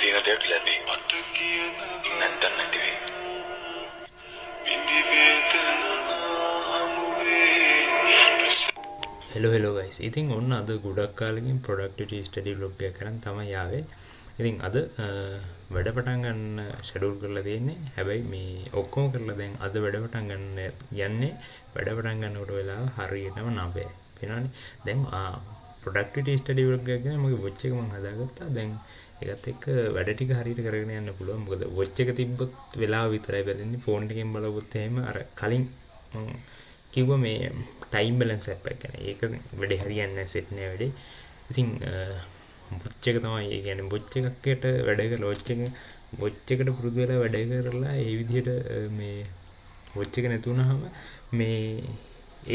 තියෙන දෙයක් ලැබේ. නැත්තම් නැති වෙයි. Hello guys. ඉතින් ඔන්න අද ගොඩක් කාලෙකින් ප්‍රොඩක්ටිවිටි ස්ටඩි බ්ලොග් එක කරන් තමයි ආවේ. ඉතින් අද වැඩ පටන් ගන්න ෂෙඩියුල් කරලා තියෙන්නේ. හැබැයි මේ ඔක්කොම කරලා දැන් අද වැඩ පටන් ගන්න යන්නේ. වැඩ පටන් ගන්නකොට වෙලාව හරියටම 9යි. වෙනවනේ. දැන් ප්‍රොඩක්ටිවිටි ස්ටඩි බ්ලොග් එක ගැන මගේ වොච් එක මම හදාගත්තා. දැන් ඒකත් එක්ක වැඩ ටික හරියට කරගෙන යන්න පුළුවන්. මොකද වොච් එක තිබ්බොත් වෙලාව විතරයි බැලෙන්නේ. ෆෝන් එකෙන් බලවොත් එහෙම අර කලින් මම කිව්වා මේ ටයිම් බැලන්ස් ඇප් එක ගැන. ඒක වැඩේ හරියන්නේ නැහැ, සෙට් නෑ වැඩේ. ඉතින් වොච් එක තමයි ඒ කියන්නේ වොච් එකකට වැඩ කරලා වොච් එකට පුරුදු වෙලා වැඩ කරලා ඒ විදිහට මේ වොච් එක නැති වුනහම මේ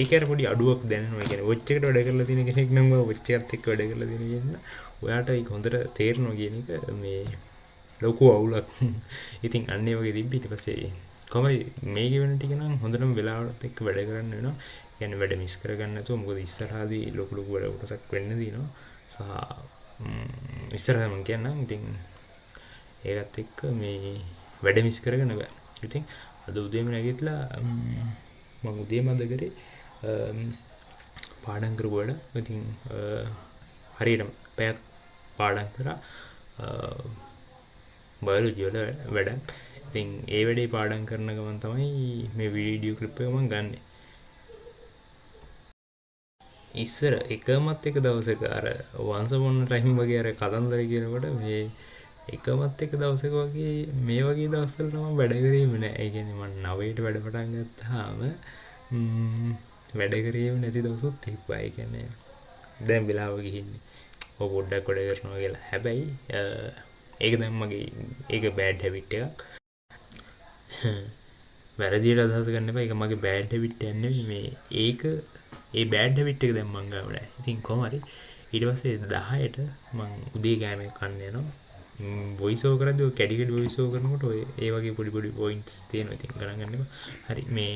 ඒක අර පොඩි අඩුවක් දැනෙනවා. ඒ කියන්නේ වොච් එකට වැඩ කරලා තියෙන කෙනෙක් නම් වොච් එකත් එක්ක වැඩ කරලා තියෙන කියන ඔයාට ඒක හොඳට තේරෙනවා කියන එක මේ ලොකු අවුලක්. ඉතින් අන්න ඒ වගේ තිබ්බ ඊට පස්සේ කොහමද මේක වෙන ටික නම් හොඳටම වෙලාවට එක්ක වැඩ කරන්න වෙනවා. කියන්නේ වැඩ මිස් කරගන්න නැතුව. මොකද ඉස්සරහදී ලොකු වැඩ කොටසක් වෙන්න දිනවා. සහ ඉස්සරහම කියන්නම්. ඉතින් ඒකත් එක්ක මේ වැඩ මිස් කරගන්න බෑ. ඉතින් අද උදේම නැගිටලා මම උදේම අද කරේ පාඩම් කරපු වැඩ. ඉතින් හරියටම පැයක් පාඩම් කරා බයොලොජි වල වැඩ. ඉතින් ඒ වැඩේ පාඩම් කරන ගමන් තමයි මේ වීඩියෝ ක්ලිප් එක මම ගන්නෙ. ඉස්සර එකමත් එක දවසක අර once upon a time වගේ අර කතන්දර කියනකොට මේ එකමත් එක දවසක වගේ මේ වගේ දවස්වල තමයි වැඩ කරේම නෑ. ඒ කියන්නේ මම 9ට වැඩ පටන් ගත්තාම වැඩ කරේම නැති දවසුත් තිබ්බා. ඒ කියන්නේ දැන් වෙලාව ගිහින්නේ ඔය පොඩ්ඩක් වැඩ කරනවා කියලා. හැබැයි ඒක දැන් මගේ ඒක බෑඩ් හැබිට් එකක්. වැරදියට අදහස ගන්න එපා. ඒක මගේ බෑඩ් හැබිට් එකක් නෙවෙයි. මේ ඒක ඒ බෑඩ් හැබිට් එක දැන් මං ගාව නැහැ. ඉතින් කොහොම හරි ඊට පස්සේ 10ට මං උදේ කෑම කන්න යනවා. වොයිස් ඕවර් කරද්දී ඔය කැඩි කැඩි වොයිස් ඕවර් කරනකොට ඔය ඒ වගේ පොඩි පොඩි පොයින්ට්ස් තියෙනවා. ඉතින් ගණන් ගන්න එපා. හරි මේ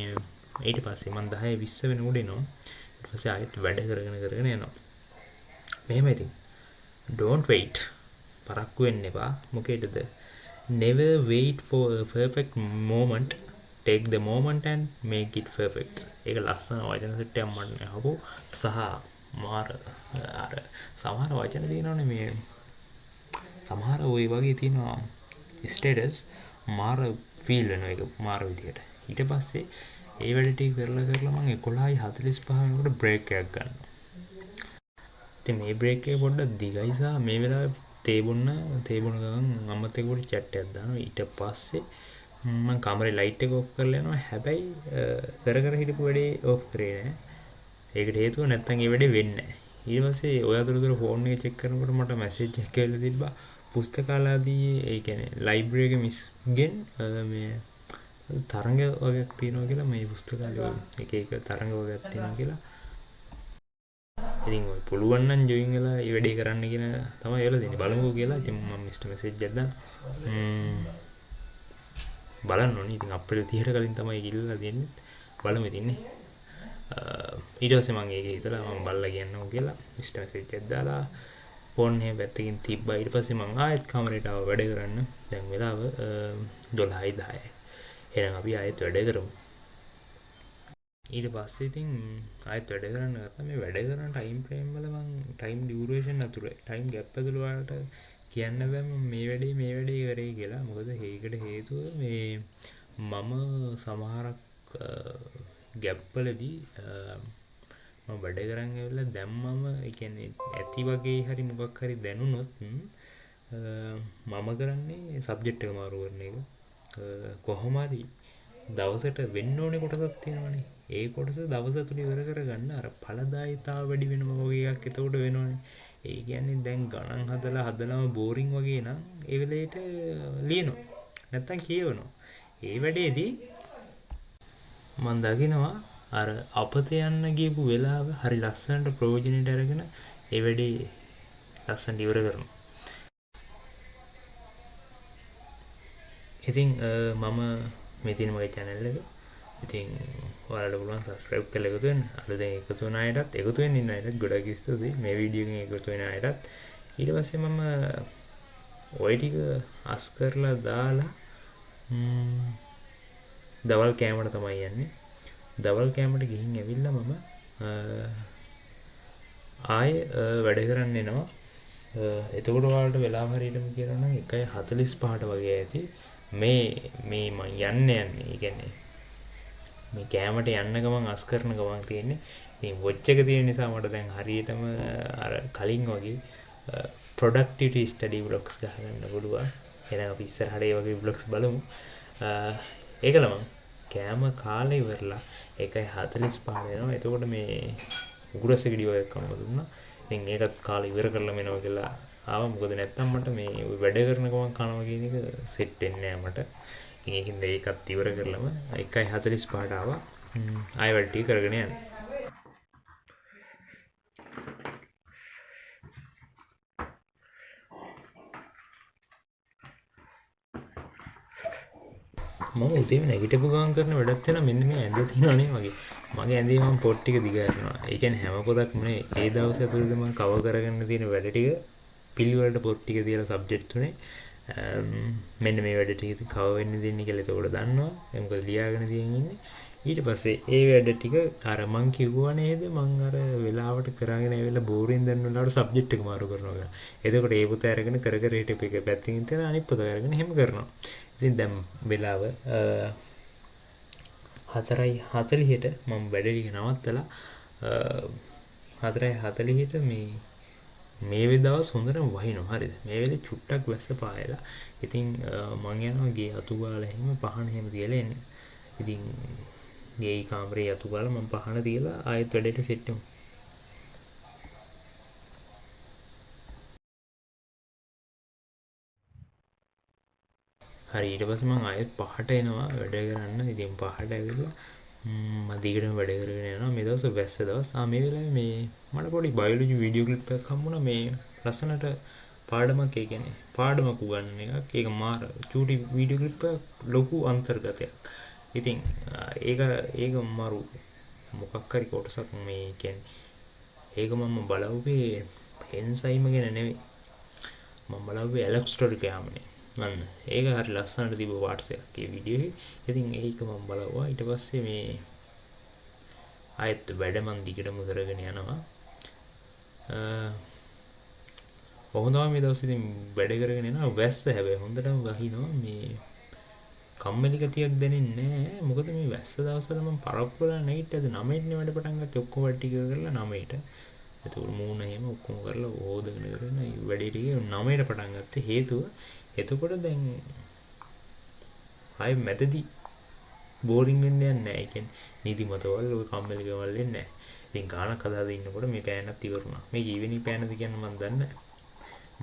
ඊට පස්සේ මං 10:20 වෙනකොට එනවා. ඊට පස්සේ ආයෙත් වැඩ කරගෙන යනවා. මෙහෙම ඉතින් don't wait. පරක්කු වෙන්න එපා. මොකේදද? never wait for a perfect moment. Take the moment and make it perfect. ඒක ලස්සන වචන සෙට් එකක් මම අහපු. සහ මාර අර සමහර වචන තියෙනවනේ මේ සමහර ওই වගේ තියෙනවා ස්ටේටස් මාර ෆීල් වෙනවා ඒක මාර විදියට. ඊට පස්සේ ඒ වැඩ ටික කරලා මම 11:45 වෙනකොට බ්‍රේක් එකක් ගන්නවා. ඉතින් මේ බ්‍රේක් එක පොඩ්ඩක් දිගයි සහ මේ වෙලාවේ තේ බොන්න ගමන් අම්මත් එක්ක පොඩි chat එකක් දානවා. ඊට පස්සේ මම කාමරේ ලයිට් එක ඔෆ් කරලා යනවා. හැබැයි කර හිටපු වැඩේ ඔෆ් කරේ නෑ. ඒකට හේතුව නැත්තම් ඒ වැඩේ වෙන්නේ නෑ. ඊට පස්සේ ඔය අතරතුර ෆෝන් එක චෙක් කරනකොට මට මැසේජ් එකක් ඇවිල්ලා තිබ්බා. පුස්තකාලාදී ඒ කියන්නේ ලයිබ්‍රරි එක මිස්ගෙන් මේ තරංග වගේක් තියෙනවා කියලා මේ පුස්තකාලේ එක තරංග වගේක් තියෙනවා කියලා. ඉතින් ඔය පුළුවන් නම් ජොයින් වෙලා මේ වැඩේ කරන්න කියන තමයි වෙලා දෙන්නේ. බලමුකෝ කියලා. ඉතින් මම මිස්ටර් මැසේජ් එකක් දාන්න. බලන්න ඕනේ. ඉතින් අප්‍රේල් 30ට කලින් තමයි ගිල්ලා දෙන්නේ. බලමු ඉතින්නේ. ඊට පස්සේ මම ඒක හිතලා මම බලලා කියන්නවා කියලා මිස්ටර් මැසේජ් එකක් දාලා ෆෝන් එක පැත්තකින් තිබ්බා. ඊට පස්සේ මම ආයෙත් කාමරේට ආව වැඩ කරන්න. දැන් වෙලාව 12:10. එහෙනම් අපි ආයෙත් වැඩ කරමු. ඊට පස්සේ ඉතින් ආයෙත් වැඩ කරන්න ගත්තා. මේ වැඩ කරන ටයිම් ෆ්‍රේම් වල මම ටයිම් ඩියුරේෂන් අතුරේ ටයිම් ගැප් ඇතුළේ වලට කියන්න බෑ මම මේ වැඩේ කරේ කියලා. මොකද ඒකට හේතුව මේ මම සමහරක් ගැප් වලදී මම වැඩ කරන් ඇවිල්ලා දැන් මම ඒ කියන්නේ ඇති වගේ හරි මොකක් හරි දැනුනොත් මම කරන්නේ සබ්ජෙක්ට් එක මාරු කරන එක. කොහොම හරි දවසට වෙන්න ඕනේ කොටසක් තියෙනවනේ. ඒ කොටස දවස තුනේ ඉවර කරගන්න අර ඵලදායීතාව වැඩි වෙනම වගේ එකක් එතකොට වෙනවනේ. ඒ කියන්නේ දැන් ගණන් හදලාම බෝරින් වගේ නම් ඒ වෙලේට ලියනවා. නැත්තම් කියවනවා. ඒ වැඩේදී මම දකිනවා අර අපත යන්න ගියපු වෙලාව හරි ලස්සනට ප්‍රයෝජනෙට අරගෙන ඒ වැඩේ ලස්සනට ඉවර කරනවා. ඉතින් මම මේ තියෙන මගේ channel එක. ඉතින් ඔයාලට පුළුවන් subscribe කරලා එකතු වෙන්න. අලුතෙන් එකතු වෙන අයටත් එකතු වෙන්න ඉන්න අයටත් ගොඩක් ස්තුතියි. මේ වීඩියෝ එකෙන් එකතු වෙන අයටත්. ඊට පස්සේ මම ඔය ටික අස් කරලා දාලා දවල් කෑමට තමයි යන්නේ. දවල් කෑමට ගිහින් ඇවිල්ලා මම ආයේ වැඩ කරන්න එනවා. එතකොට ඔයාලට වෙලාව හරියටම කියනවා නම් 1:45ට වගේ ඇති. මේ මම යන්නේ. ඒ කියන්නේ මේ කෑමට යන්න ගමන් අස් කරන ගමන් තියෙන්නේ. ඉතින් වොච් එක තියෙන නිසා මට දැන් හරියටම අර කලින් වගේ productivity study vlogs ගහගන්න පුළුවන්. එහෙනම් අපි ඉස්සරහට ඒ වගේ vlogs බලමු. ඒකල මම කෑම කාලේ ඉවරලා 1:45 වෙනවා. එතකොට මේ උගුරස ගෙඩිය එකක් කන්න දුන්නා. ඉතින් ඒකත් කාලේ ඉවර කරලා මෙනවා කියලා ආවා. මොකද නැත්තම් මට මේ වැඩ කරන ගමන් කනවා කියන එක සෙට් වෙන්නේ නැහැ මට. ඉතින් ඒකින්ද ඒකත් ඉවර කරලම 1:45ට ආවා. ආයෙ වැඩ ටික කරගෙන යන්න. මම උදේම නැගිටපු ගමන් කරන වැඩක් තියෙනවා මෙන්න මේ ඇඳ තියෙනවා නේ මගේ. මගේ ඇඳේ මම පොත් ටික දිගාරනවා. ඒ කියන්නේ හැම පොතක්ම නේ ඒ දවස් ඇතුළත මම කවර් කරගන්න තියෙන වැඩ ටික පිළිවෙලට පොත් ටික තියලා සබ්ජෙක්ට් තුනේ මෙන්න මේ වැඩ ටික කවර් වෙන්න දෙන්නේ කියලා ඒකට දන්නවා. මොකද ලියාගෙන තියෙන ඉන්නේ. ඊට පස්සේ ඒ වැඩ ටික අර මං කිව්වා නේද මං අර වෙලාවට කරගෙන ඇවිල්ලා බෝරින් දැන් වෙලාවට සබ්ජෙක්ට් එක මාරු කරනවා කියලා. එතකොට ඒ පොත අරගෙන කර කර හිටපු එක පැත්තකින් තියලා අනිත් පොත අරගෙන එහෙම කරනවා. ඉතින් දැන් වෙලාව 4:40ට මම වැඩ ටික නවත්තලා 4:40ට මේ දවස් හොඳටම වහිනවා. හරිද? මේ වෙලේ චුට්ටක් වැස්ස පායලා. ඉතින් මං යනවා ගේ අතු ගාලා එහෙම පහන එහෙම තියලා එන්න. ඉතින් ගේ කාමරේ අතු ගාලා මම පහන තියලා ආයෙත් වැඩේට සෙට් වෙමු. හරි ඊට පස්සේ මම ආයෙත් 5ට එනවා වැඩ කරන්න. ඉතින් 5ට ඇවිල්ලා මම දිගටම වැඩ කරගෙන යනවා. මේ දවස් වැස්ස දවස්. මේ වෙලාවේ මේ මට පොඩි බයොලොජි වීඩියෝ ක්ලිප් එකක් හම්බුණා. මේ ලස්සනට පාඩමක් ඒ කියන්නේ පාඩමක් උගන්වන එකක්. ඒක මාර චූටි වීඩියෝ ක්ලිප් එකක් ලොකු අන්තර්ගතයක්. ඉතින් ඒක මාරු මොකක් හරි කොටසක් මේ කියන්නේ ඒක මම බලවුවේ එන්සයිම ගැන නෙවෙයි. මම බලවුවේ ඇලෙක්ස්ට්‍රොඩිකයාමනේ. අන්න ඒක හරි ලස්සනට තිබ්බ පාර්ට්ස් එකක් ඒ වීඩියෝ එකේ. ඉතින් ඒක මම බලවුවා. ඊට පස්සේ මේ ආයෙත් වැඩ මන් දිගටම කරගෙන යනවා. කොහොමද මේ දවස් ඉතින් වැඩ කරගෙන යනවා. වැස්ස හැබැයි හොඳටම වහිනවා. මේ කම්මැලි ගතියක් දැනෙන්නේ නැහැ. මොකද මේ වැස්ස දවස්වල මම පරක්කු වෙලා නැගිට්ටද 9ට වැඩ පටන් ගත්තේ ඔක්කොම වැඩ ටික කරලා 9ට. එතකොට මූණ එහෙම ඔක්කොම කරලා ඕදගෙන කරන වැඩේ ටික 9ට පටන් ගත්තේ. හේතුව එතකොට දැන් ආයෙ මැදදී බෝරින් වෙන්නේ නැහැ. ඒ කියන්නේ නිදිමතවල ඔය කම්මැලිකමල් වෙන්නේ නැහැ. ඉතින් ගානක් හදාගෙන ඉන්නකොට මේ පෑනත් ඉවරුණා. මේ ජීවෙනි පෑනද කියන්නේ මම දන්නේ නැහැ.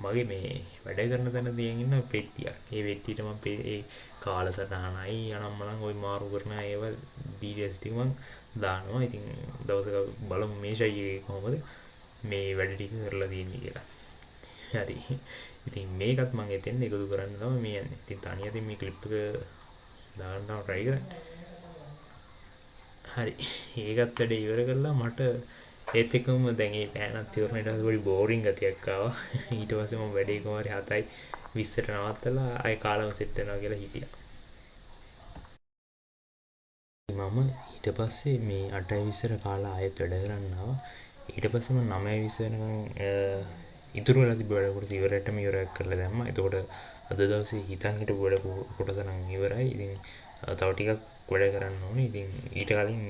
මගේ මේ වැඩ කරන තැන තියන් ඉන්න පෙට්ටියක්. ඒ පෙට්ටියට මම ඒ කාලසටහනයි අනම්මනම් ওই මාරු කරන ඒවා ඩීටේල්ස් ටික මම දානවා. ඉතින් දවසක බලමු මේ ෂයියේ කොහොමද මේ වැඩ ටික කරලා තියෙන්නේ කියලා. හරි. ඉතින් මේකත් මම එතෙන් එකතු කරන්න තමයි මේ යන්නේ. ඉතින් තනියම මේ ක්ලිප් එක දාන්න try කරන්න. හරි. ඒකත් වැඩ ඉවර කරලා මට ඒත් එක්කම දැන් මේ පෑනත් ඉවරන ඊට පස්සේ පොඩි බෝරින් ගතියක් ආවා. ඊට පස්සේ මම වැඩේ කොහොම හරි 7:20ට නවත්තලා ආයෙ කාලම සෙට් වෙනවා කියලා හිතියා. මම ඊට පස්සේ මේ 8:20ට කාලා ආයෙත් වැඩ කරන්න ආවා. ඊට පස්සේ මම 9:20 වෙනකන් ඉතුරු වෙලා තිබ්බ වැඩ කොටස ඉවරටම ඉවරයක් කරලා දැම්මා. එතකොට අද දවසේ හිතන් හිටපු වැඩ කොටස නම් ඉවරයි. ඉතින් තව ටිකක් වැඩ කරන්න ඕනේ. ඉතින් ඊට කලින්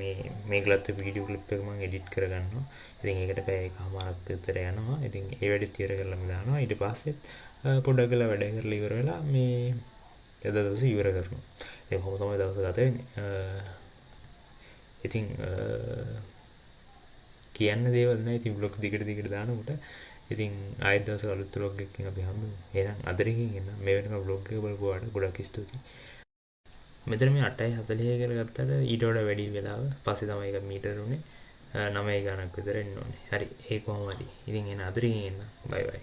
මේ ගලත් වීඩියෝ ක්ලිප් එක මම එඩිට් කරගන්නවා. ඉතින් ඒකට පැය එකමාරක් විතර යනවා. ඉතින් ඒ වැඩෙත් ඉවර කරලාම දානවා. ඊට පස්සේ පොඩ්ඩක් ගල වැඩ කරලා ඉවර වෙලා මේ අද දවසේ ඉවර කරනවා. ඒක කොහොම තමයි දවස ගත වෙන්නේ. ඉතින් කියන්න දේවල් නැහැ. ඉතින් vlog දිගට දානකොට ඉතින් ආයෙත් දවසක අලුත් vlog එකකින් අපි හම්බෙමු. එහෙනම් අදරින් එන්න මේ වෙනකන් vlog එක බලපුවාට ගොඩක් ස්තුතියි. මෙතන මේ 8:40 කියලා ගත්තාට ඊට වඩා වැඩි වෙලාව පස්සේ තමයි ඒක මීටර උනේ 9 ගණක් විතර එන්න ඕනේ. හරි ඒ කොහොම හරි. ඉතින් එන අදරින් එන්න. බයි බයි.